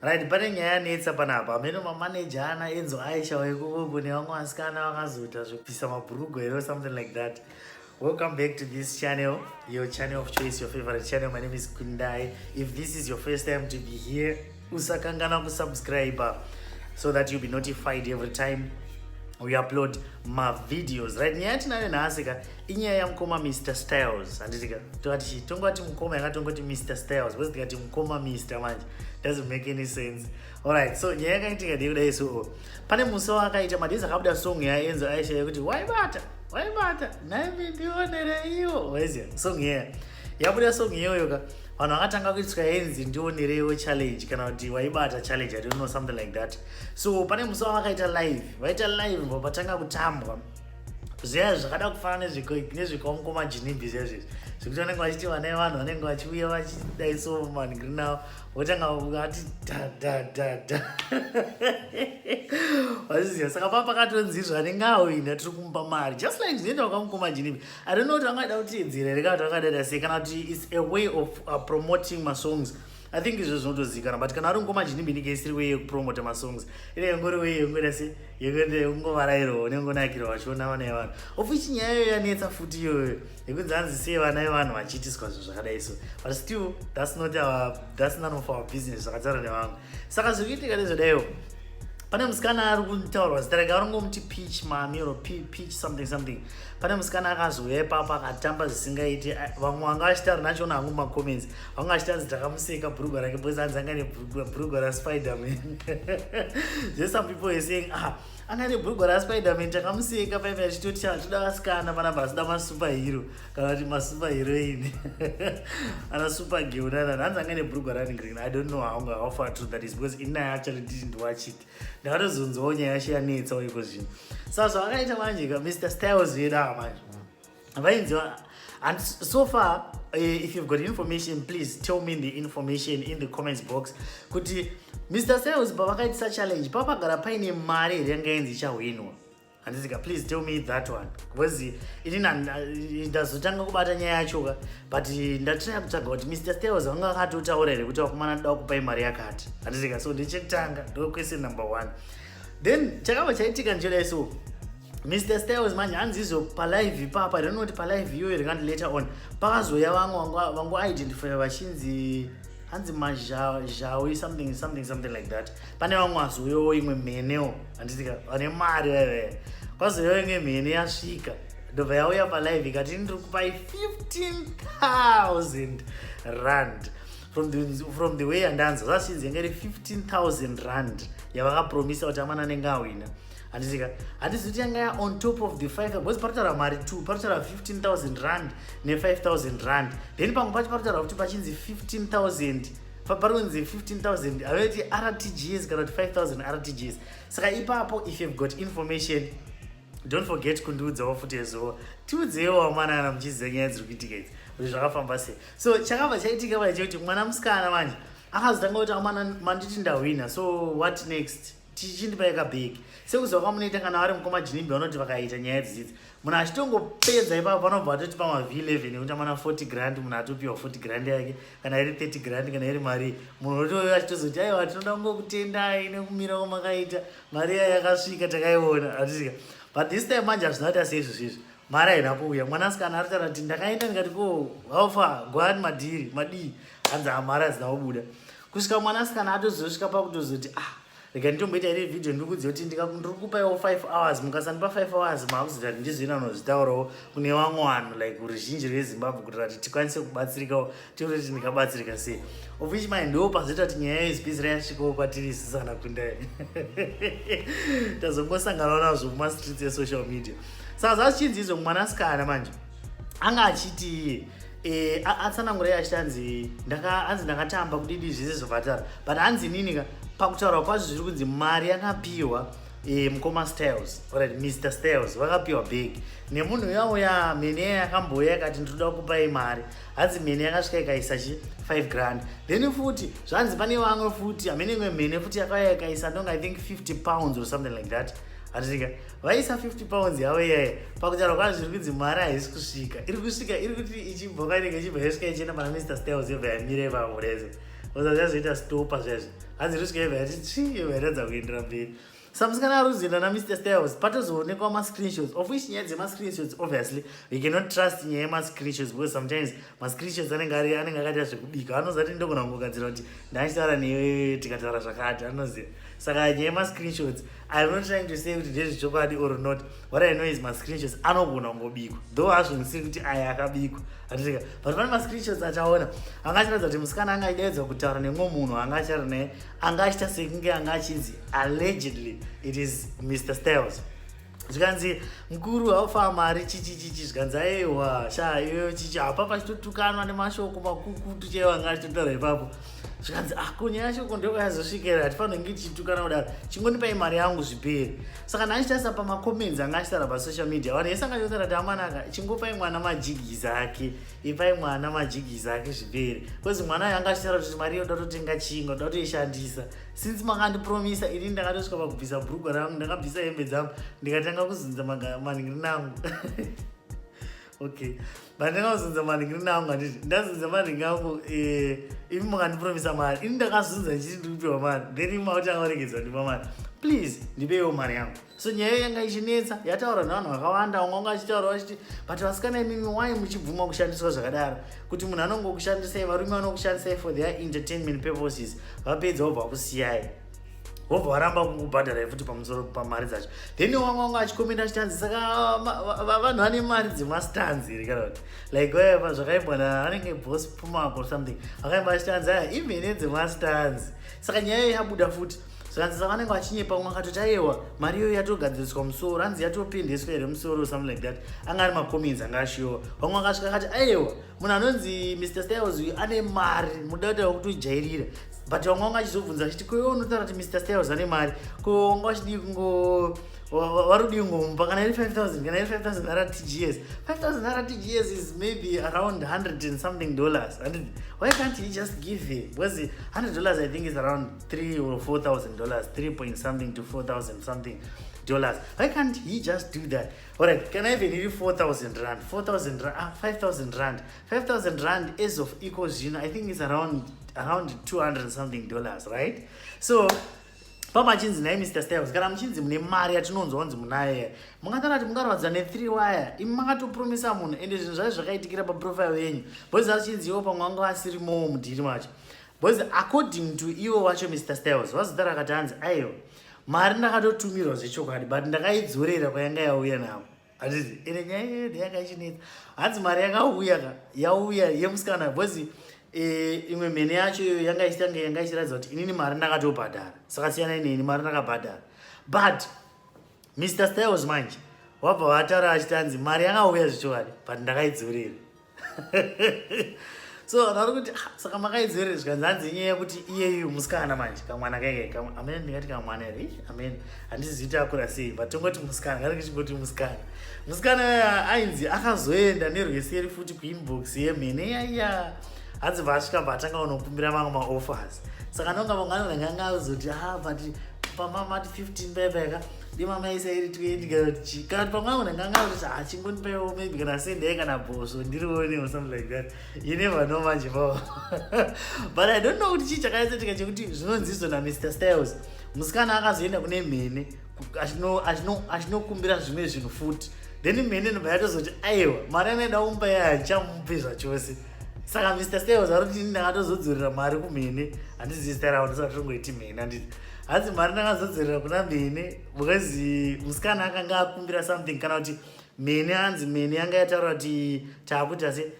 Right, pane nyaya yanetsa panapa. Amene manager ana Enzo Aisha wekuku nevamwe vasikana vakazoita zvekubvisa mabhurugwa here or something like that. Welcome back to this channel, your channel of choice, your favorite channel. My name is Kundai. If this is your first time to be here, usakangana kusubscribe so that you'll be notified every time we upload my videos. Right, nyaya tinayo nhasika inyaya yamukoma Mr. Styles. Handitika tongati tongati mukoma yakatongoti Mr. Styles. What's tikati mukoma Mr. manje? Doesn't make any sense. Alright, so nyaya yakaitika ndikudai so pane musi wakaita madhizi akabuda song yaEnzo Aisha yekuti waibata nami ndionere iyo weziya song iya yabuda song iyoyo ka vanhu vakatanga kuitwa yenzi ndionereiwo challenge kana kuti waibata challenge, I don't know, something like that. So pane musi wakaita live vaita live patanga kutambwa zviya zvakada kufanana nezvikamukoma jinimbi zvezvezvi zvekuti vanenge vachiti vana vevanhu vanenge vachiuya vachidaiso manhingiri navo votanga vati da vachiziva saka papa pakatonzizva anenge awina tiri kumupa mari just like zvinoita vakamukoma jinimbi. I don't know kuti vangada kutiedzera here kana kuti vakadada sei kana kuti it's a way of promoting my songs. I think izvo zvinotozikana, but kana ari ngoma jinimbi ndike isiri way yekupromota masongs ine ngori way yekuenda se yekuende ungovarairo nengonakiro vachiona vana vevanhu ofichi nyaya iyoyo yanetsa futi iyoyo yekunzi hanzi sei vana vevanhu vachiitiswa zvinhu zvakadai so, but still that's none of our business zvakataura nevamwe. Saka zvikuitika nezvodaiwo pane musikana ari kutaurwa zita rake arongomuti Peach Mami or Peach something. Pane musikana akazouya ipapa akatamba zvisingaiti. Vamwe vanga vachitaura nachona hangu mumacomments vanga vachitanzi takamuseka bhurugwa rake because hanzi anga nebhurugwa raSpiderman. There's some people are saying anga nebhurugwa raSpiderman takamuseka paipa achitoti toda vasikana panapa asida masuperhero kana kuti masuperheroine ana supergirl nana hanzi anga nebhurugwa raningirina. I don't know how far true that is because inai actually didn't watch it. Ndakatozonzwawo nyaya yacho yanetsawo iko zvino. Saka zvakaita manje ka Mr. Styles yeda manje vainziwa. And so far if you've got information, please tell me the information in the comments box kuti Mr. Styles pavakaitisa challenge papagara paine mari here yanga inzi ichahwinwa. Handisika, please tell me that one because ndazotanga kubata nyaya yacho but ndatira kutsvaga kuti Mr. Styles vanga vakatotaura here kuti vakomana toda kupai mari yakati. Handisika, so ndechekutanga ndo question number 1. Then chakabva chaitika nchodai so Mr. Styles manje hanzi izvo palive ipapa, I don't know kuti palive iyoyo ringandi later on pakazoya vamwe vangu identify vachinzi hanzi mazhawi something like that. Pane vamwe vazoyawo imwe mhenewo handisika vane mari vaive kwazoyawo imwe mhene yasvika ndobva yauya palive ikati ndiri kupai 15,000 rand from the way yandanza zvashinzi yanga iri 15,000 rand yavakapromisa kuti amana anenge awina. Handisika handizoti yanga ya on top of the 5 because paritaura mari 2 paritaura 15,000 rand ne5,000 rand then pamwe pacho paritaura kuti pachinzi 15,000 parinzi 15,000 aveti RTGs kana kuti 5,000 RTGs. Saka ipapo if you've got information don't forget kundiudzawo futi ezuvo tiudzewo wamanana muchiziva nyaya dziri kuitika idzi kuti zvakafamba sei. So chakabva chaitika vache kuti mwana musikana manje akazotanga kuti amana manditi ndahwina so what next tichindipaika bhegi sekuziva kwamunoita kana vari mukoma jinimbi vanoti vakaita nyaya dzidzi munhu achitongopedza ipapo vanobva vatoti pama-V11 yekuti amana 40 grand munhu atopiwa 40 grand yake kana iri 30 grand kana iri mari munhu otoyo achitozoti aiwa tinoda kungokutendai nekumira kwamakaita mari iya yakasvika takaiona hatisika. But this time manje hazvinoita seizvozvizvi mari haina kuuya. Mwanasikana aritaura kuti ndakaenda ndikati ko haufa gwani madii hanzi mari hadzina kubuda kusvika mwanasikana atozosvika pakutozoti rega nditomboita iri vhidhio ndikudziva kuti ndiri kupaiwo 5 hours mukasandipa 5 hours maakuziva kuti ndizvina nozvitaurawo kune vamwe vanhu like ruzhinji rweZimbabwe kuitira kuti tikwanise kubatsirikawo tione kuti ndingabatsirika sei. Offici mai ndo pazoita kuti nyaya yezibhizira yasvikawo kwatiri isisana kundai tazombosanganawo nazvo mumastreets esocial media. Saka zvazvichinzi izvo mwanasikana manje anga achiti atsanangura achinzi ndakatamba kudidi zvese zvobhatara but hanzi ninika pakutaura kwazvo zviri kunzi mari yakapiwa mukoma Styles alright Mr. Styles vakapiwa bhegi nemunhu yauya mhene yakamboya yakati ndinoda kupai mari hanzi mhene yakasvika ikaisa 5 grand then futi zvanzi pane vamwe futi hamene imwe mhene futi yakauya ikaisa ndonga I think 50 pounds or something like that. Handisika vaisa 50 pounds yavo iyaya pakutaura kwazvo zviri kunzi mari haisi kusvika iri kusvika iri kuti ichibhoka inenge ichibva yasvika ichienda pana Mr. Styles yobva yamire pamureze wazachazoita stopa zvaizvo hanzi risvikaibva yati tsvi vairatidza kuendera mberi samusikana aruzenda naMr Styles patozoonekwa ma-screenshots of which nyaya dzema-screenshots obviously we cannot trust nyaya yema-screenshots because sometimes ma-screenshots anenge akaita zvekubika anozati ndogona kungogadzira kuti ndachitaura newe tikataura zvakati anoziva saka nyaya yema-screenshots I'm not trying to say kuti ndezvechokwadi or not. What I know is ma-screenshots anogona kungobikwa though hazvinisiri kuti aya akabikwa atitika but pane ma-screenshots achaona angachiratidza kuti musikana anga achidaidza kutaura nemwe munhu anga achitaura naye anga achita sekunge anga achinzi allegedly it is Mr Styles zvikanzi mukuru haufa mari chichichichi zvikanzi aiwa sha iyoyo chichi apa pachitotukanwa nemashoko makukutu chaiwa anga achitotaura ipapo zvikanzi kunyaya yashoko ndokayazosvikira hatifanira kunge tichitukana kudaro chingonipai mari yangu zviperi saka ndachitasa pamacomments anga achitaura pasocial media vanhu vese angachotaura kuti amanaka chingopai mwana majigisi ake ipai mwana majigisi ake zviperi kwezi mwana ayo anga achitaura kuti mari yoda totenga chinga toda toishandisa since makandipromisa ini ndakatosvika pakubvisa bhurugwa rangu ndakabvisa hembe dzangu ndikatanga kuzunza manhingiri nangu okay bandingazunza manhingiri nangu handiti ndazunza manhingi angu imi mukandipromisa mari ini ndakazunza ndichiti ndikupiwa mari then imi mautanga kuregedzwa ndipa mari please ndipeiwo mari yangu so nyaya yanga ichinetsa yataura nevanhu vakawanda vamwe vanga achitaura vachiti but vasikana imimi wai muchibvuma kushandiswa zvakadaro kuti munhu anongokushandisai varume vanokushandisai for their entertainment purposes vapedza vobva kusiyai vobva varamba kungobhadharai futi pamusoro pamari dzacho then vamwe vanga achikomenda chitanzi saka vanhu vane mari dzemastanzi iri kana kuti like waiva zvakaimbwa anenge boss pumako or something vakaimba achitanzi even nedzemastanzi saka nyaya yabuda futi zvikanzi saka vanenge vachinyepa umwe akatoti aiwa mari iyoyo yatogadziriswa musoro hanzi yatopendeswa here musoro something like that anga ari macomments anga ashiwa vamwe vakasvika akati aiwa munhu anonzi Mr Styles uyu ane mari muda kutaura kuti ujairira but vamwe vanga achizobvunza achiti koiwe unotaura kuti Mr Styles ane mari ko wanga wachidii kungo warudi kungomupa kana iri 5,000 kana iri 5,000 naira TGS 5,000 naira TGS is maybe around 100 and something dollars and why can't he just give it because $100 I think is around 3 or 4,000 dollars 3 point something to 4,000 something dollars why can't he just do that alright can I even give 4,000 rand 4,000 rand 5,000 rand 5,000 rand as of equals I think it's around 200 and something dollars right so pamachinzi naye Mr Styles kana muchinzi mune mari yatinonzwa kunzi munaye mungatara kuti mungarwadza ne3 wire imi makatopromisa munhu ende zvinhu zvazvo zvakaitikira paprofile yenyu bozi achinzi iwo pamwe wanga vasirimowo mudhiri macho bozi according to iwo wacho Mr Styles wazotara akati hanzi aiwa mari ndakatotumirwa zvechokwadi but ndakaidzorera kwayanga yauya navo hatiti ende nyaya yedu yanga ichinetsa hanzi mari yauya yemusikana bozi imwe mhene yacho yanga ichiratidza kuti inini mari ndakatobhadhara saka siyana ineni mari ndakabhadhara but Mr Styles manje wabva wataura achitanzi mari yakauya zvichokwadi but ndakaidzorera so vari kuti saka makaidzorera zvikanzi hanzi inyaya yekuti iyeyu musikana manje kamwana kaike amen ndingati kamwana here amen handiziti akura sei but tongoti musikana ngari kichingoti musikana ainzi akazoenda nerweseri futi kuinbox yemhene yaiya hanzi vasvika vatanga unokumbira mamwe maoffers saka ndonga vangananga azoti but pamamati 15 bebeka ndimamaisa iri 20 kana pamwe unenganga kuti chingondipaiwo maybe kana sendai kana bhoso ndirione or something like that you never know manje pao but I don't know kuti chii chakaitika chekuti zvinonzizvo naMr Styles musikana akazoenda kune mhene achinokumbira zvimwe zvinhu futi then mhene nobva yatozoti aiwa mari anaida kumpa yachamupi zvachose saka Mr Styles ari kuti ndakatozodzorera mari kumhene handizizitarawo ndisati tongoiti mhene handiti hanzi mari ndakazodzorera kuna mhene because musikana akanga akumbira something kana kuti mhene hanzi mhene yanga yataura kuti taakuita se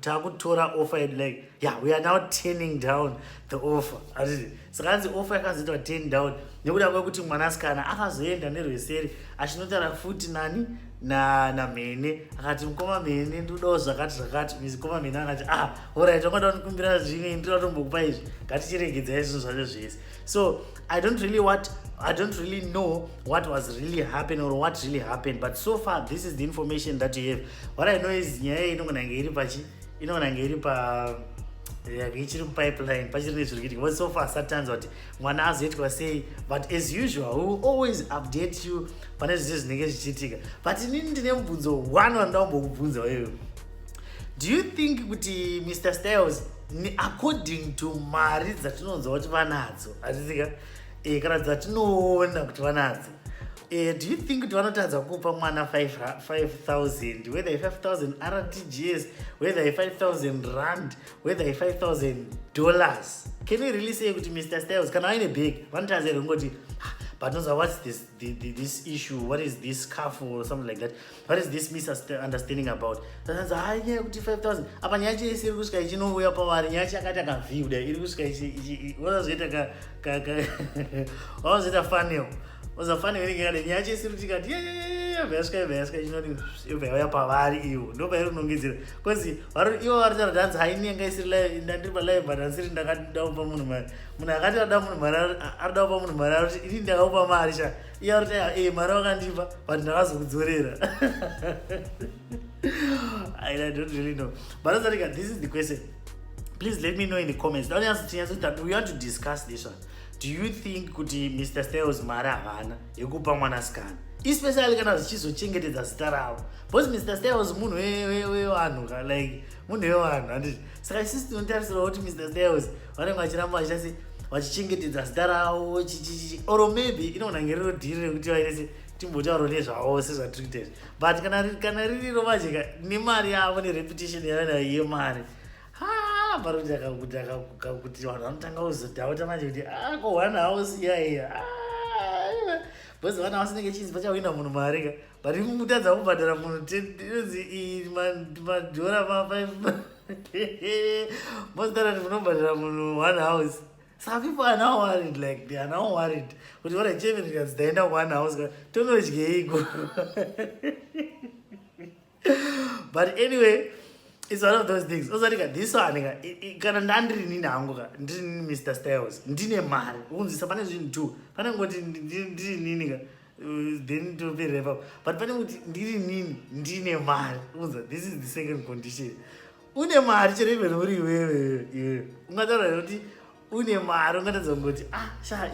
taakutora offer like we are now turning down the offer handiti saka hanzi offer yakazoitwa turn down nekuda kwekuti mwanasikana akazoenda nerweseri achinotaura futi nani namhene akati mukoma mhene ndodawo zvakati mukoma mhene akati alright wangada kunikumbira zvimwe ndoda tombokupa izvi ngatichiregedzai zvinhu zvacho zvese so I don't really know what was really happened or what really happened but so far this is the information that you have what I know is nyaya inongonanga iri ichiri mupipeline pachiri nezviri kuitika but so far satanzwa kuti mwana azoitwa sei but as usual we will always update you pane zvese zvinenge zvichiitika but inini ndine mubvunzo one wandaumbokubvunza wewe do you think kuti Mr. Styles according to mari dzatinonzwa kuti vanadzo hatisika kana dzatinoona kuti vanadzo do you think kuti vanotadza kupa mwana 5,000 whether 5,000 RTGS, whether 5,000 rand, whether 5,000 dollars? Can we really say kuti Mr. Styles kana vaine big vanotadza here ngoti but no, what's this issue? What is this scarf or something like that? What is this misunderstanding about? That's I kuti 5,000. Apa nyachi isiri kusika ichinouya pavari nyachi akati akavhiuda iri kusika ichi wakazoita wakazoita funnel. Was a funny when you got a nyachi isiri tikati veska chinoti yobva pavari iwo ndopairi unongedzera kozi iwo vari taradhanzi hainenga isiri ndandiri palive but hansiri ndakada kupa munhu mari munhu akati ada munhu mari arida kupa munhu mari arikuti ini ndakaupa mari sha iye arikuti mari wakandipa but ndakazokudzorera. I don't really know, but Azarika, this is the question. Please let me know in the comments. Don't answer that we want to discuss this one. Do you think kuti Mr. Styles mari havana yekupa mwanasikana, especially kana zvichizochengetedza zita ravo? Because Mr. Styles munhu wevanhu like munhu wevanhu handiti. Saka isusu tinotarisira kuti Mr. Styles vanenge vachiramba vachichengetedza zita ravo or maybe inogona ngeriro dhiri rekuti vairese timbotauro nezvavo sezvatiri kuita. But kana ririro majeka nemari yavo nereputation yavanayo yemari kuti vanhu vanotanga kuzodhauta manje kuti ko one house iya bcause one house inenge chinzi pachawina munhu mari ka but mutadza kubhadhara munhu inonzi madhora ma5 mostara kuti munobhadhara munhu one house. Some people are now worried, like they are now worried kuti what achievements daenda one house tonodyeiko. But anyway, it's one of those things. Also, this one, kana ndandiri nini hangu ka, ndiri nini Mr. Styles, ndine mari, unzisa pane zvinhu tu, pane ngoti ndiri nini ka, then to be rap up. But pane ngoti ndiri nini, ndine mari, unza, this is the second condition. Une mari chere even uri wewe, ungataura kuti une mari ungatadza ngoti sha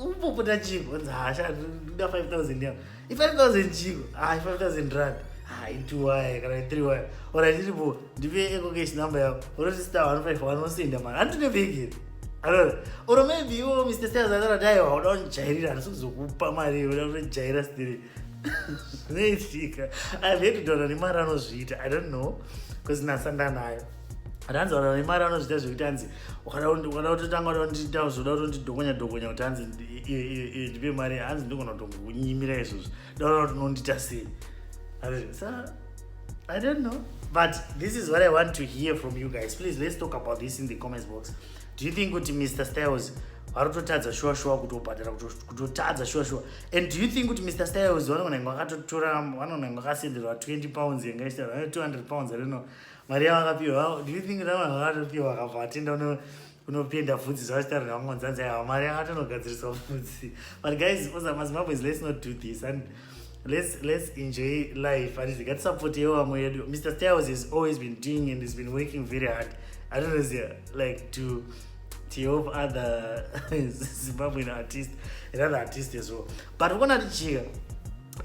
umbopota chiko, unza sha ndoda 5,000 yangu. 5,000 chiko, 5,000 rand. Itu-waya kana 3-waya ora ndiripo ndipe ecocash number yako oroti *151 unosenda mari handine bhegiri alora or maybe iwo Mr. Styles akati aiwa uda kundijairira handisi kuzokupa mari uda kundijaira still noitika I've had to taura nemari anozviita I don't know because nasanda nayo hanzi taura nemari anozviita zvekuti hanzi ukada kutotanga zoda kutondidhokonya kuti hanzi ndipe mari hanzi ndigona kutongokunyimira izvozvo daura kuti unondita sei. So, I don't know, but this is what I want to hear from you guys. Please, let's talk about this in the comments box. Do you think kuti Mr. Styles varikutotadza shuwa kutobhadhara kutotadza shuwa, and do you think kuti Mr. Styles vanogona vakatotora vanogona vakasenderwa 20 pounds yangaita 200 pounds I don't know mari yavakapiwa? Do you think vamwe vakatopiwa vakabva vatenda unopenda bvudzi zvavachitaura vangonzanzi ava mari yakatonogadziriswa bvudzi? But guys, Zimbabweans, let's not do this and let's enjoy life and get support. Mr. Styles has always been doing and has been working very hard. I don't know, like to help other Zimbabwean artists and other artists as well. But we're gonna cheer.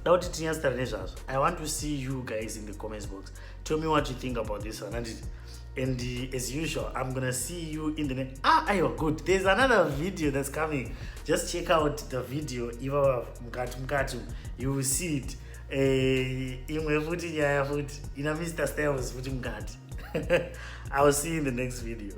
I want to see you guys in the comments box. Tell me what you think about this one. And as usual, I'm gonna see you in the next. Good. There's another video that's coming. Just check out the video. You will see it. Mr. Styles. I will see you in the next video.